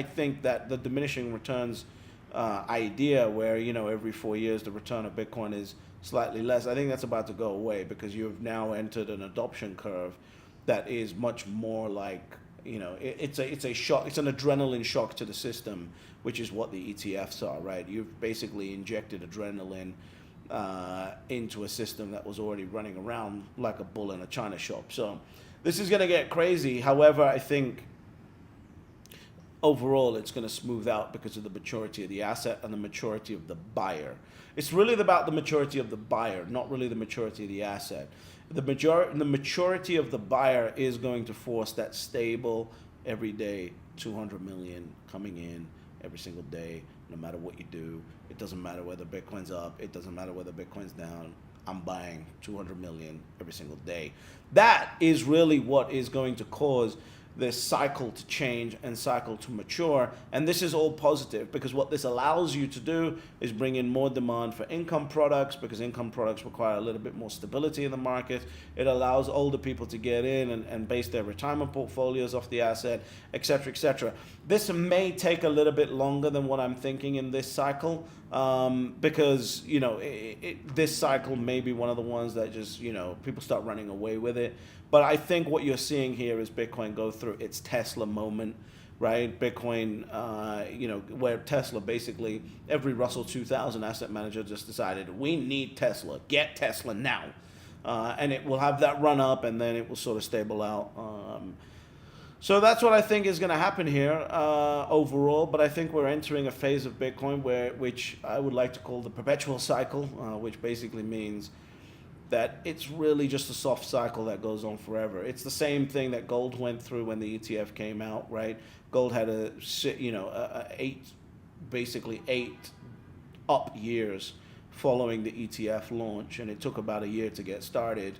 I think that the diminishing returns idea where, every 4 years the return of Bitcoin is slightly less, I think that's about to go away because you've now entered an adoption curve that is much more like, it's a shock, it's an adrenaline shock to the system, which is what the ETFs are, right? You've basically injected adrenaline into a system that was already running around like a bull in a china shop. So this is going to get crazy. However, I think overall it's going to smooth out because of the maturity of the asset and the maturity of the buyer. It's really about the maturity of the buyer, not really the maturity of the asset. The maturity of the buyer is going to force that stable, everyday 200 million coming in every single day, no matter what you do. It doesn't matter whether Bitcoin's up, it doesn't matter whether Bitcoin's down. I'm buying 200 million every single day. That is really what is going to cause this cycle to change and cycle to mature. And this is all positive because what this allows you to do is bring in more demand for income products, because income products require a little bit more stability in the market. It allows older people to get in and base their retirement portfolios off the asset, etc., etc. This may take a little bit longer than what I'm thinking in this cycle, because this cycle may be one of the ones that just people start running away with it. But I think what you're seeing here is Bitcoin go through its Tesla moment, right? Bitcoin, where Tesla basically, every Russell 2000 asset manager just decided, we need Tesla, get Tesla now. And it will have that run up and then it will sort of stable out. So that's what I think is going to happen here overall. But I think we're entering a phase of Bitcoin which I would like to call the perpetual cycle, which basically means that it's really just a soft cycle that goes on forever. It's the same thing that gold went through when the ETF came out, right? Gold had eight up years following the ETF launch, and it took about a year to get started,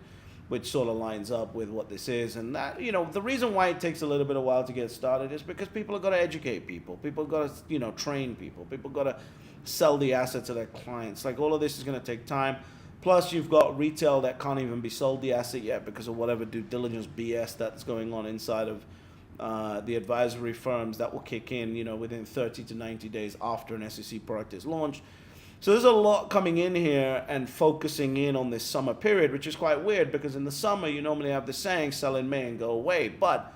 which sort of lines up with what this is. And that, the reason why it takes a little bit of while to get started is because people have got to educate people. People have got to, train people. People have got to sell the asset to their clients. Like, all of this is going to take time. Plus, you've got retail that can't even be sold the asset yet because of whatever due diligence BS that's going on inside of the advisory firms that will kick in, within 30 to 90 days after an SEC product is launched. So there's a lot coming in here and focusing in on this summer period, which is quite weird because in the summer you normally have the saying, sell in May and go away. But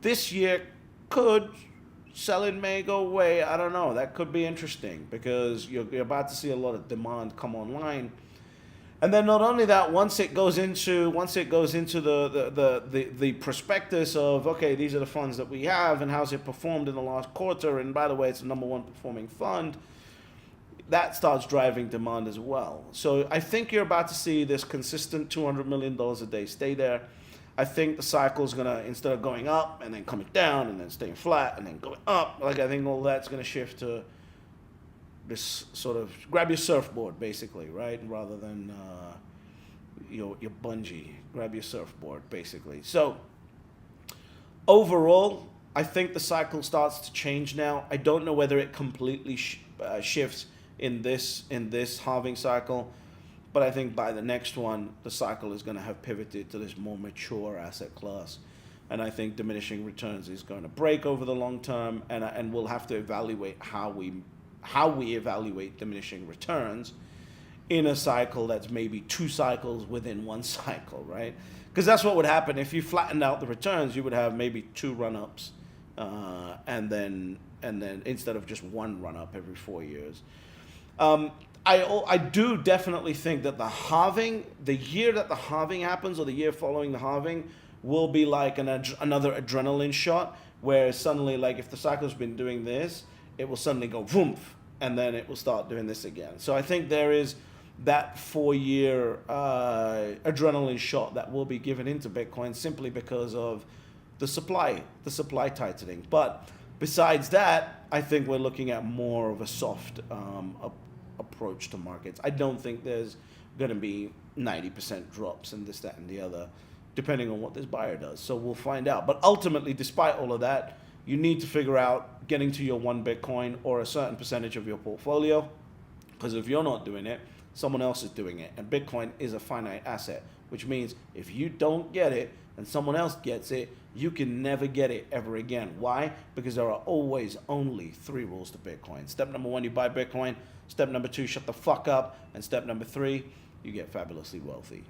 this year could sell in May, go away. I don't know. That could be interesting because you're about to see a lot of demand come online. And then not only that, once it goes into the prospectus of, okay, these are the funds that we have and how's it performed in the last quarter, and by the way, it's the number one performing fund, that starts driving demand as well. So I think you're about to see this consistent $200 million a day stay there. I think the cycle is going to, instead of going up and then coming down and then staying flat and then going up, I think all that's going to shift to this sort of grab your surfboard, basically, right? Rather than your bungee, grab your surfboard, basically. So overall, I think the cycle starts to change now. I don't know whether it completely shifts in this halving cycle, but I think by the next one, the cycle is going to have pivoted to this more mature asset class. And I think diminishing returns is going to break over the long term, and we'll have to evaluate how we evaluate diminishing returns in a cycle that's maybe two cycles within one cycle, right? Because that's what would happen if you flattened out the returns. You would have maybe two run-ups, and then instead of just one run-up every 4 years. I do definitely think that the year that the halving happens, or the year following the halving, will be like another adrenaline shot, where suddenly, like, if the cycle's been doing this, it will suddenly go vroom, and then it will start doing this again. So I think there is that 4-year adrenaline shot that will be given into Bitcoin simply because of the supply tightening. But besides that, I think we're looking at more of a soft approach to markets. I don't think there's going to be 90% drops and this, that, and the other, depending on what this buyer does. So we'll find out. But ultimately, despite all of that, you need to figure out getting to your one Bitcoin or a certain percentage of your portfolio, because if you're not doing it, someone else is doing it. And Bitcoin is a finite asset, which means if you don't get it and someone else gets it, you can never get it ever again. Why? Because there are always only 3 rules to Bitcoin. Step number 1, you buy Bitcoin. Step number 2, shut the fuck up. And step number 3, you get fabulously wealthy.